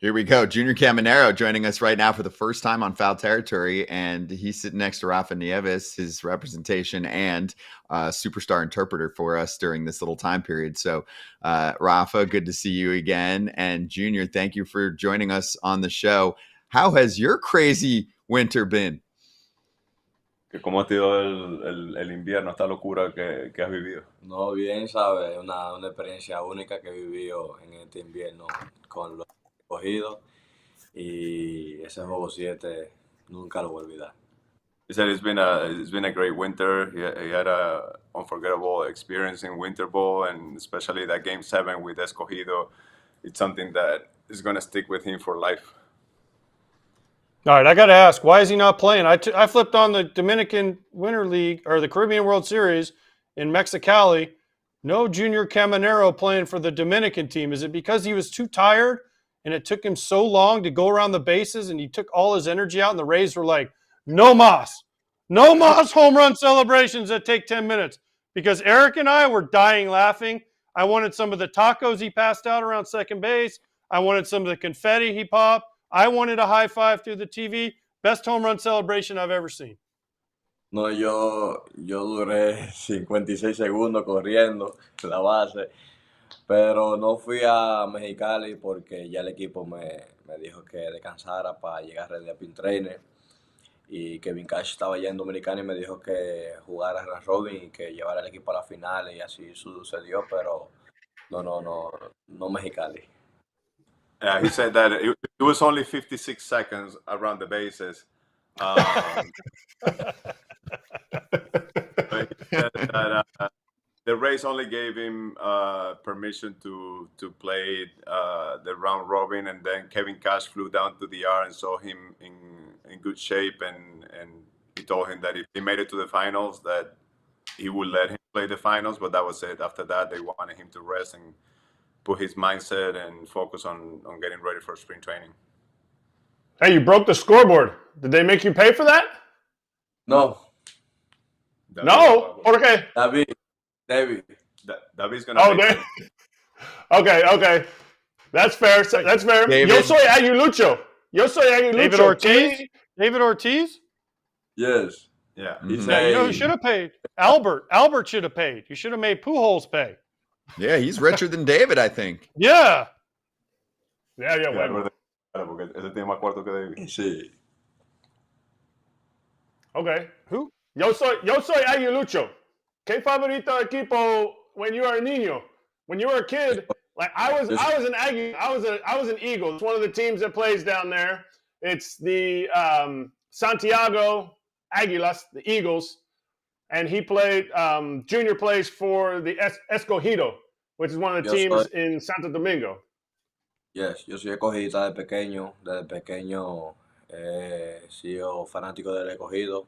Here we go. Junior Caminero joining us right now for the first time on Foul Territory, and he's sitting next to Rafa Nieves, his representation and superstar interpreter for us during this little time period. So, Rafa, good to see you again. And Junior, thank you for joining us on the show. How has your crazy winter been? ¿Cómo ha sido el invierno, esta locura que has vivido? No, bien, ¿sabes? Una experiencia única que he vivido en este invierno con los escogidos y ese juego 7 nunca lo voy a olvidar. He said it's been a great winter. He had a unforgettable experience in winter ball, and especially that game 7 with Escogido. It's something that is going to stick with him for life. All right, I got to ask, why is he not playing? I flipped on the Dominican Winter League or the Caribbean World Series in Mexicali. No Junior Caminero playing for the Dominican team. Is it because he was too tired and it took him so long to go around the bases and he took all his energy out and the Rays were like, no mas home run celebrations that take 10 minutes? Because Eric and I were dying laughing. I wanted some of the tacos he passed out around second base. I wanted some of the confetti he popped. I wanted a high five through the TV. Best home run celebration I've ever seen. No, yo duré 56 segundos corriendo la base, pero no fui a Mexicali porque ya el equipo me dijo que descansara para llegar ready a Pin Trainer. Y Kevin Cash estaba ya en Dominicana y me dijo que jugara round robin y que llevara al equipo a la final y así sucedió, pero no Mexicali. He said that it was only 56 seconds around the bases. But he said that the Rays only gave him permission to play the round robin, and then Kevin Cash flew down to the yard and saw him in good shape, and he told him that if he made it to the finals, that he would let him play the finals, but that was it. After that, they wanted him to rest and put his mindset and focus on getting ready for spring training. Hey, you broke the scoreboard. Did they make you pay for that? No. No? Okay. David. David's going to Okay. That's fair. That's fair. David. Yo soy aguilucho. David Ortiz? David Ortiz? Yes. Yeah. You know who should have paid? Albert should have paid. You should have made Pujols pay. Yeah, he's richer than David, I think. Yeah. Bueno. Porque ese tiene más cuarto que David. Sí. Okay. Who? Yo soy aguilucho. ¿Qué favorito equipo when you were a niño? When you were a kid, like I was an Aggie. I was an Eagle. It's one of the teams that plays down there. It's the Santiago Águilas, the Eagles, and he played. Junior plays for the Escogido, which is one of the teams in Santo Domingo. Yes, yo soy escogidista desde pequeño. Desde pequeño he sido fanático del Escogido.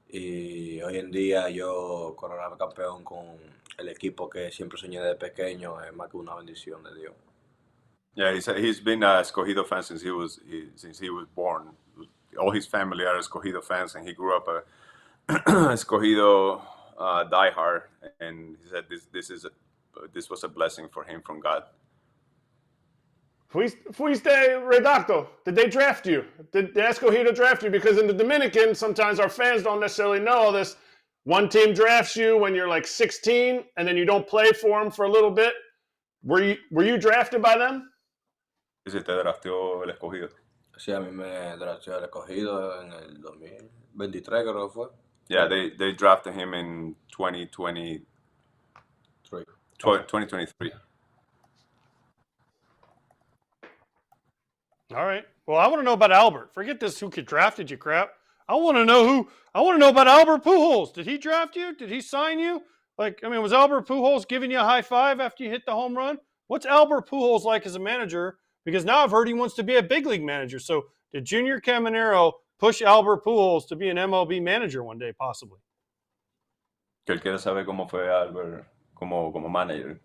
Y hoy en día yo coronarme campeón con el equipo que siempre soñé desde pequeño es más que una bendición de Dios. Yeah, he's been a Escogido fan since he was born. All his family are Escogido fans, and he grew up a Escogido diehard. And he said this was a blessing for him from God. Fuiste redacto. Did they draft you? Did the Escogido draft you? Because in the Dominican, sometimes our fans don't necessarily know this. One team drafts you when you're like 16, and then you don't play for them for a little bit. Were you drafted by them? ¿Sí te drafteó el Escogido? Sí, a mí me drafteó el Escogido en el 2023, creo que fue. Yeah, they drafted him in 2023. All right. Well, I want to know about Albert. Forget this who could drafted you crap. I want to know about Albert Pujols. Did he draft you? Did he sign you? Was Albert Pujols giving you a high five after you hit the home run? What's Albert Pujols like as a manager? Because now I've heard he wants to be a big league manager. So did Junior Caminero push Albert Pujols to be an MLB manager one day, possibly? Que él quiere saber cómo fue Albert como manager.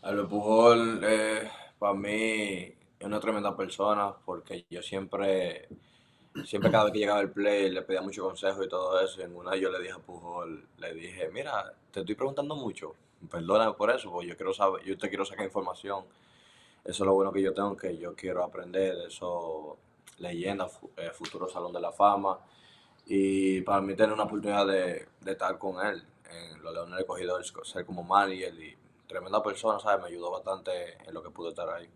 Albert Pujols, para mí, es una tremenda persona porque yo siempre cada vez que llegaba el play le pedía mucho consejo y todo eso. Y en una yo le dije a Pujol, le dije, mira, te estoy preguntando mucho, perdóname por eso, porque yo te quiero sacar información. Eso es lo bueno que yo tengo, que yo quiero aprender de esos leyendas, futuro Salón de la Fama. Y para mí tener una oportunidad de estar con él en los Leones Escogidos, ser como manager y tremenda persona, ¿sabes? Me ayudó bastante en lo que pude estar ahí.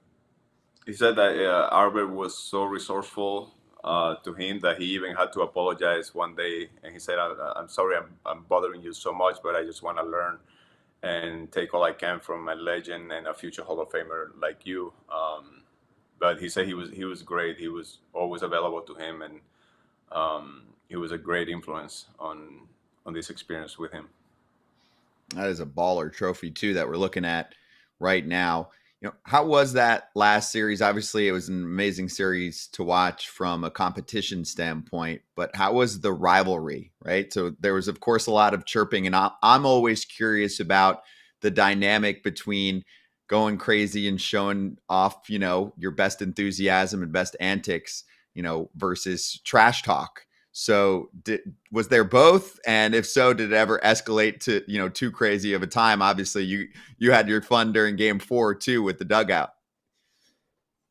He said that Albert was so resourceful to him that he even had to apologize one day, and he said, I'm sorry, I'm bothering you so much, but I just want to learn and take all I can from a legend and a future Hall of Famer like you." But he said he was great. He was always available to him, and he was a great influence on this experience with him. That is a baller trophy too that we're looking at right now. How was that last series? Obviously, it was an amazing series to watch from a competition standpoint, but how was the rivalry, right? So there was, of course, a lot of chirping, and I'm always curious about the dynamic between going crazy and showing off, your best enthusiasm and best antics, versus trash talk. So was there both? And if so, did it ever escalate to, too crazy of a time? Obviously, you had your fun during game 4 too with the dugout.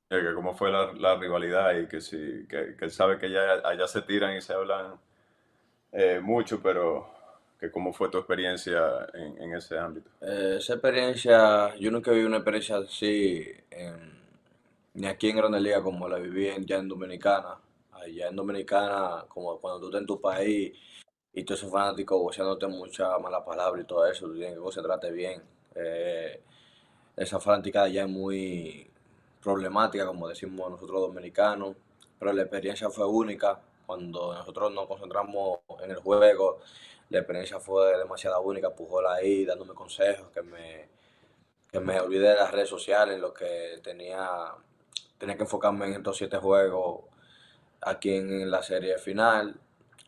Que cómo fue la rivalidad y que sí, que él sabe que ya allá se tiran y se hablan mucho, pero que cómo fue tu experiencia en ese ámbito. Esa experiencia, yo nunca viví una experiencia así ni aquí en Grandes Ligas como la viví ya en Dominicana. Allá en Dominicana, como cuando tú estás en tu país y todos esos fanáticos voceándote mucha mala palabra y todo eso, tú tienes que concentrarte bien. Esa fanática allá es muy problemática, como decimos nosotros dominicanos, pero la experiencia fue única. Cuando nosotros nos concentramos en el juego, la experiencia fue demasiado única. Pujols ahí dándome consejos, que me olvidé de las redes sociales, en lo que tenía que enfocarme en estos 7 juegos aquí en la serie final.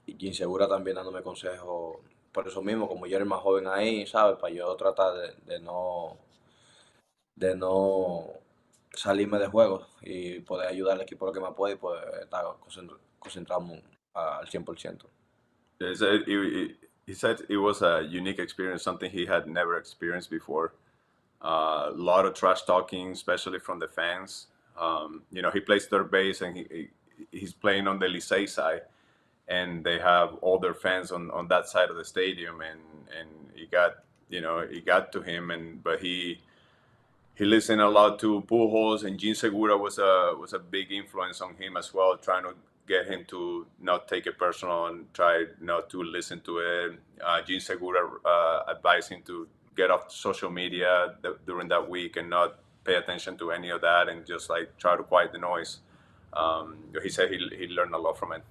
Y Insegura también dándome consejos por eso mismo, como yo era el más joven ahí, ¿sabes? Para yo tratar de no salirme de juego y poder ayudar al equipo lo que me puede y poder estar concentrado al 100%. He said it was a unique experience, something he had never experienced before. A lot of trash talking, especially from the fans. He plays third base and he's playing on the Licey side, and they have all their fans on that side of the stadium, and it got to him, but he listened a lot to Pujols, and Gene Segura was a big influence on him as well, trying to get him to not take it personal and try not to listen to it. Gene Segura advised him to get off social media during that week and not pay attention to any of that and just like try to quiet the noise. He said he learned a lot from it.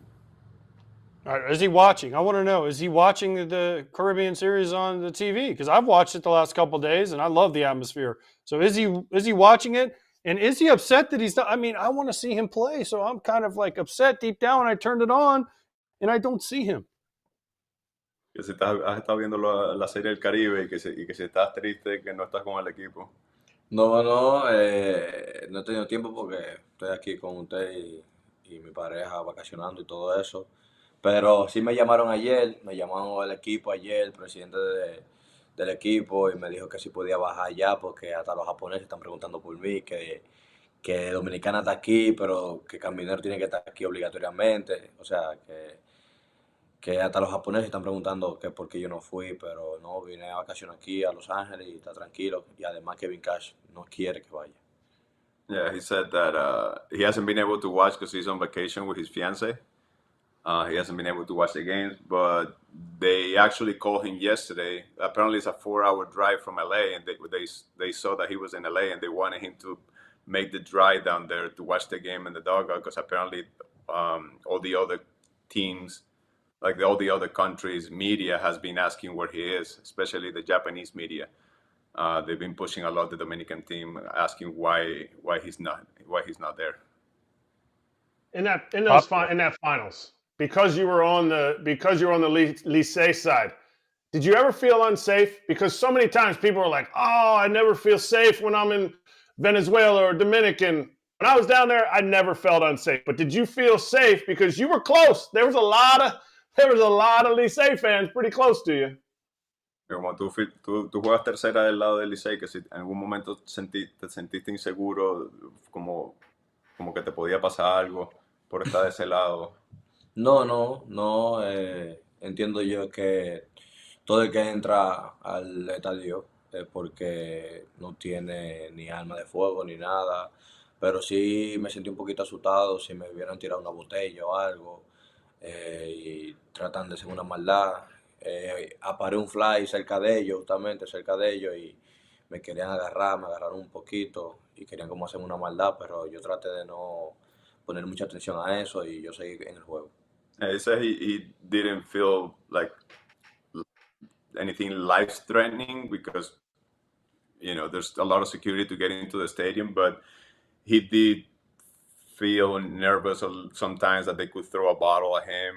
All right, is he watching? I want to know, is he watching the Caribbean series on the TV? Because I've watched it the last couple of days, and I love the atmosphere. So is he watching it? And is he upset that he's not? I mean, I want to see him play, so I'm kind of like upset deep down when I turned it on, and I don't see him. Que si has estado viendo la serie del Caribe y que si estás triste que no estás con el equipo. No he tenido tiempo porque estoy aquí con usted y mi pareja vacacionando y todo eso. Pero sí me llamaron el equipo ayer, el presidente del equipo, y me dijo que si podía bajar ya porque hasta los japoneses están preguntando por mí, que Dominicana está aquí, pero que Caminero tiene que estar aquí obligatoriamente. O sea, que hasta los japoneses están preguntando que por qué yo no fui, pero no, vine a vacaciones aquí a Los Ángeles y está tranquilo. Y además Kevin Cash no quiere que vaya. Yeah, he said that he hasn't been able to watch because he's on vacation with his fiance. He hasn't been able to watch the games, but they actually called him yesterday. Apparently, it's a 4-hour drive from LA, and they saw that he was in LA, and they wanted him to make the drive down there to watch the game in the dugout because apparently all the other teams, like all the other countries' media has been asking where he is, especially the Japanese media. They've been pushing a lot the Dominican team, asking why he's not there. In that finals, because you were on the Licey side, did you ever feel unsafe? Because so many times people are like, "Oh, I never feel safe when I'm in Venezuela or Dominican." When I was down there, I never felt unsafe. But did you feel safe because you were close? There was a lot of Licey fans pretty close to you. Como tú juegas tercera del lado del Licey, que si en algún momento te sentiste inseguro, como que te podía pasar algo por estar de ese lado. No, entiendo yo que todo el que entra al estadio es porque no tiene ni arma de fuego ni nada, pero sí me sentí un poquito asustado si me hubieran tirado una botella o algo y tratan de hacer una maldad. Aparé un fly cerca de ellos, justamente cerca de ellos, y me querían agarrar, me agarraron un poquito y querían como hacer una maldad, pero yo traté de no poner mucha atención a eso y yo seguí en el juego. He said he didn't feel like anything life threatening because there's a lot of security to get into the stadium, but he did feel nervous sometimes that they could throw a bottle at him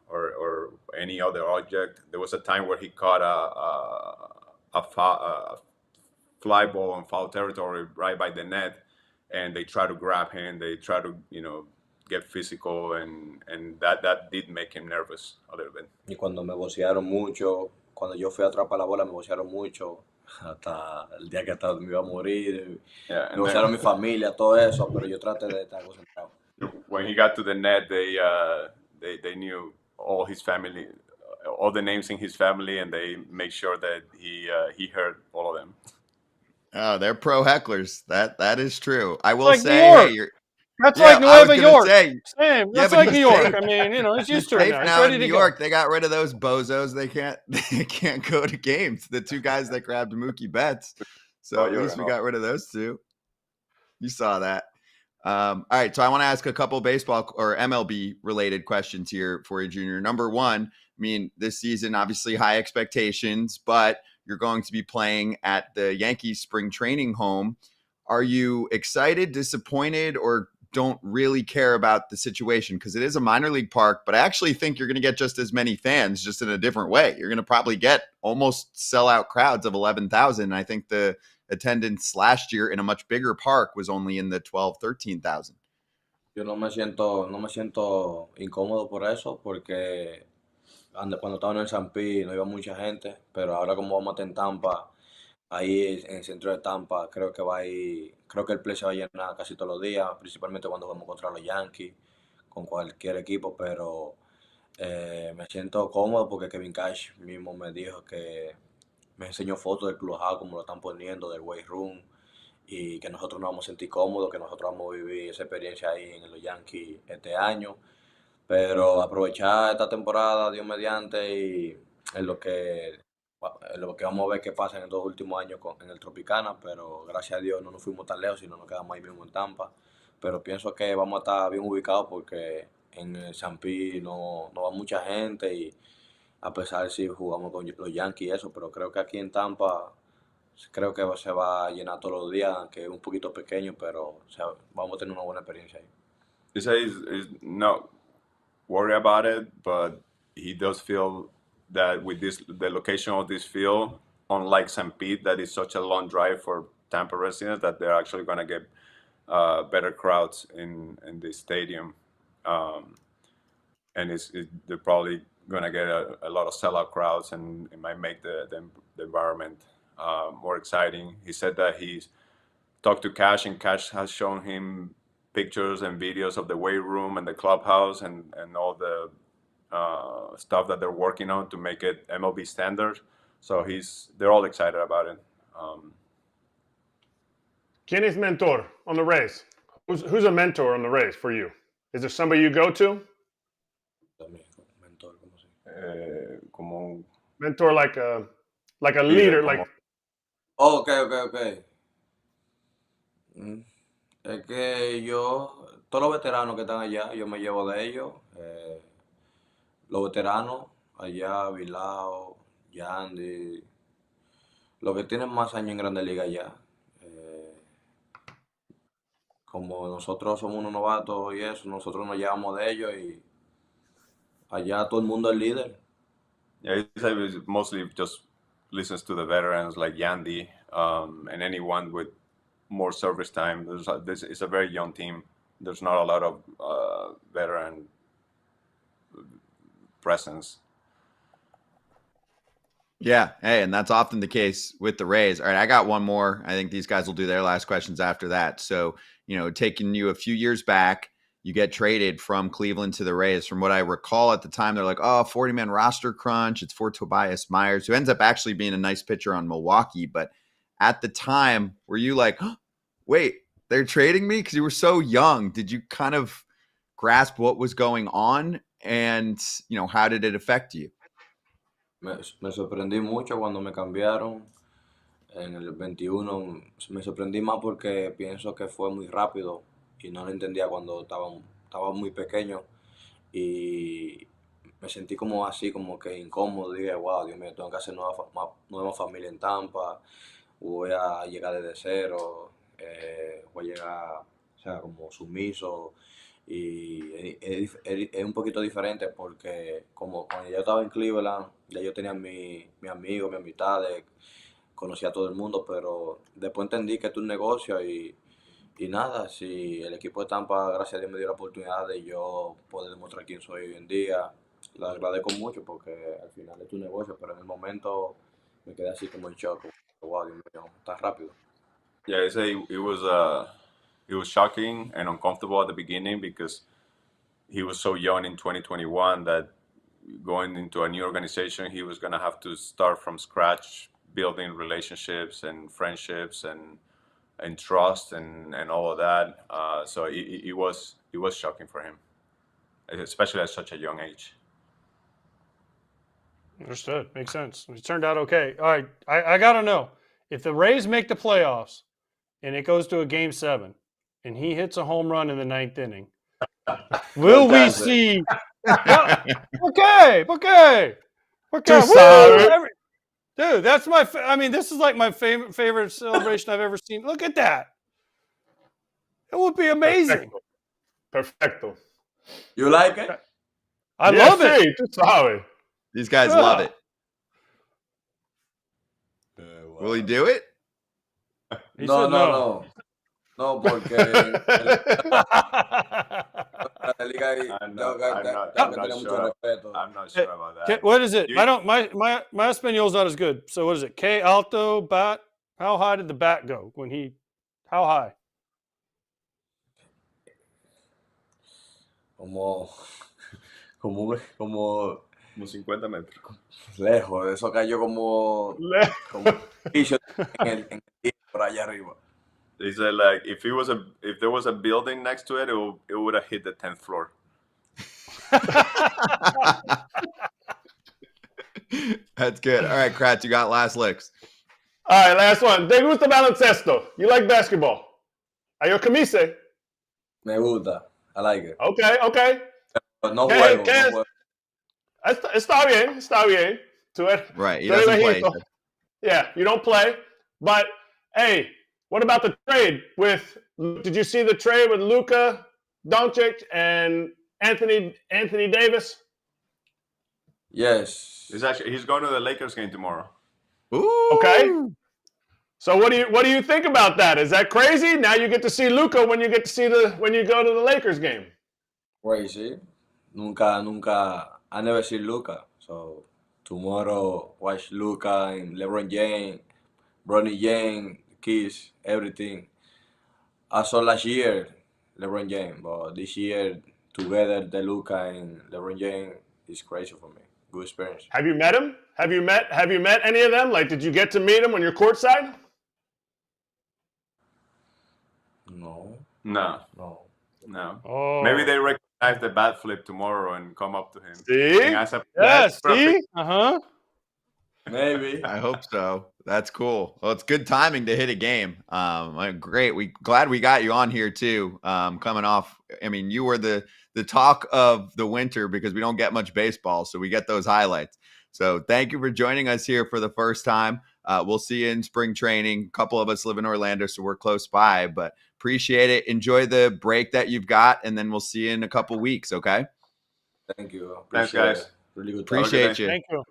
or any other object. There was a time where he caught a fly ball in foul territory right by the net, and they try to grab him. They try to get physical, and that did make him nervous a little bit. Y cuando me vocearon mucho, cuando yo fui a atrapar la bola, me vocearon mucho, hasta el día que hasta me iba a morir. Yeah, Me vocearon mi familia, todo eso, pero yo traté de estar concentrado. When he got to the net, they knew all his family, all the names in his family, and they made sure that he heard all of them. Oh, they're pro hecklers. That is true. I will Like say, New York. hey, you're That's yeah, like I was Nueva gonna York. say, Same. yeah, That's but like he's New York. safe. I mean, he's He's used to it safe now. He's now ready in to New go. York. They got rid of those bozos. They can't go to games. The two guys that grabbed Mookie Betts. So at least we got rid of those two. You saw that. All right, so I want to ask a couple baseball or MLB related questions here for you, Junior. Number one, I mean, this season, obviously high expectations, but you're going to be playing at the Yankees spring training home. Are you excited, disappointed, or don't really care about the situation? Because it is a minor league park, but I actually think you're going to get just as many fans, just in a different way. You're going to probably get almost sellout crowds of 11,000. I think the attendance last year in a much bigger park was only in the 12, 13,000. Yo no me siento incómodo por eso, porque cuando estaba en el San Pi no iba mucha gente, pero ahora como vamos a estar en Tampa, ahí en el centro de Tampa, creo que el play se va a llenar casi todos los días, principalmente cuando vamos contra los Yankees, con cualquier equipo, pero me siento cómodo porque Kevin Cash mismo me dijo que me enseñó fotos del clubhouse como lo están poniendo, del weight room, y que nosotros nos vamos a sentir cómodos, que nosotros vamos a vivir esa experiencia ahí en los Yankees este año. Pero aprovechar esta temporada, Dios mediante, y en lo que, vamos a ver qué pasa en estos últimos años en el Tropicana, pero gracias a Dios no nos fuimos tan lejos, sino nos quedamos ahí mismo en Tampa. Pero pienso que vamos a estar bien ubicados porque en el San Pi no va mucha gente y a pesar de si jugamos con los Yankees y eso, pero creo que aquí en Tampa creo que se va a llenar todos los días, que es un poquito pequeño, pero vamos a tener una buena experiencia ahí. He says he's not worried about it, but he does feel that with the location of this field, unlike St. Pete, that is such a long drive for Tampa residents, that they're actually going to get better crowds in the stadium, and they're probably going to get a lot of sellout crowds, and it might make the environment more exciting. He said that he's talked to Cash, and Cash has shown him pictures and videos of the weight room and the clubhouse and all the stuff that they're working on to make it MLB standard. So they're all excited about it. ¿Quién es mentor on the Rays? Who's a mentor on the Rays for you? Is there somebody you go to? Mentor, ¿cómo se Como Mentor like a leader, like. Oh, ok. Es que todos los veteranos que están allá, yo me llevo de ellos. Los veteranos allá, Vilao, Yandy, los que tienen más años en Grandes Ligas allá. Como nosotros somos unos novatos y eso, nosotros nos llevamos de ellos y allá todo el mundo es líder. Yeah, he mostly just listens to the veterans like Yandy and anyone with more service time. It's a very young team. There's not a lot of veteran presence. Yeah. Hey, and that's often the case with the Rays. All right, I got one more. I think these guys will do their last questions after that. So, taking you a few years back, you get traded from Cleveland to the Rays. From what I recall at the time, they're like, 40-man roster crunch. It's for Tobias Myers, who ends up actually being a nice pitcher on Milwaukee. But at the time, were you like, wait, they're trading me? Because you were so young. Did you kind of grasp what was going on? And, how did it affect you? Me sorprendí mucho cuando me cambiaron en el 21. Me sorprendí más porque pienso que fue muy rápido y no lo entendía cuando estaba muy pequeño y me sentí como así, como que incómodo. Dije, wow, Dios mío, tengo que hacer nueva familia en Tampa, voy a llegar desde cero, voy a llegar, o sea, como sumiso. Y es un poquito diferente porque como cuando yo estaba en Cleveland, ya yo tenía mi amigo, mi amistades, conocía a todo el mundo, pero después entendí que esto es un negocio y nada, si el equipo de Tampa, gracias a Dios, me dio la oportunidad de yo poder demostrar quién soy hoy en día, lo agradezco mucho porque al final es un negocio, pero en el momento me quedé así como en shock, wow, Dios mío, tan rápido. Yeah, it was shocking and uncomfortable at the beginning because he was so young in 2021 that going into a new organization, he was going to have to start from scratch, building relationships and friendships and trust and all of that. So it was shocking for him, especially at such a young age. Understood. Makes sense. It turned out okay. All right. I got to know, if the Rays make the playoffs and it goes to a game 7 and he hits a home run in the 9th inning, will we see? Okay. Dude, that's this is like my favorite celebration I've ever seen. Look at that. It would be amazing. Perfecto. You like it? I love it. Sí, tú sabes. These guys love it. Wow. Will he do it? He said no. No, porque la liga I'm tengo not que tener mucho sure. respeto. I'm not sure about that. What is it? I don't. My Espanol's not as good. So what is it? Que alto bat? How high did the bat go when he? How high? Como Como 50 metros. lejos, eso cayó como piso en el por allá arriba. They said like if there was a building next to it, it would have hit the 10th floor. That's good. All right, Kratz, you got last licks. All right, last one. ¿Te gusta baloncesto? You like basketball? ¿Hay yo camise? Me gusta. I like it. Okay. Pero no juego. Está bien. Right, he doesn't play. Yeah, you don't play. But, hey, what about the trade with – did you see the trade with Luka Doncic and Anthony Davis? Yes. He's going to the Lakers game tomorrow. Ooh. Okay. So what do you think about that? Is that crazy? Now you get to see Luka when you go to the Lakers game. Crazy. Nunca. I never see Luka. So tomorrow watch Luka and LeBron James, Bronny James, Kiss, everything. I saw last year LeBron James, but this year together the Luka and LeBron James is crazy for me. Good experience. Have you met him? Have you met any of them? Like, did you get to meet him when you're courtside? No. Oh. Maybe they recognize the bat flip tomorrow and come up to him. See? Yes. See? Maybe. I hope so. That's cool. Well, it's good timing to hit a game. Great. Glad we got you on here too. Coming off, I mean, you were the talk of the winter because we don't get much baseball, so we get those highlights. So thank you for joining us here for the first time. We'll see you in spring training. A couple of us live in Orlando, so we're close by, but appreciate it. Enjoy the break that you've got, and then we'll see you in a couple weeks, okay? Thank you. Thanks, guys. Really good. Appreciate you. Thank you.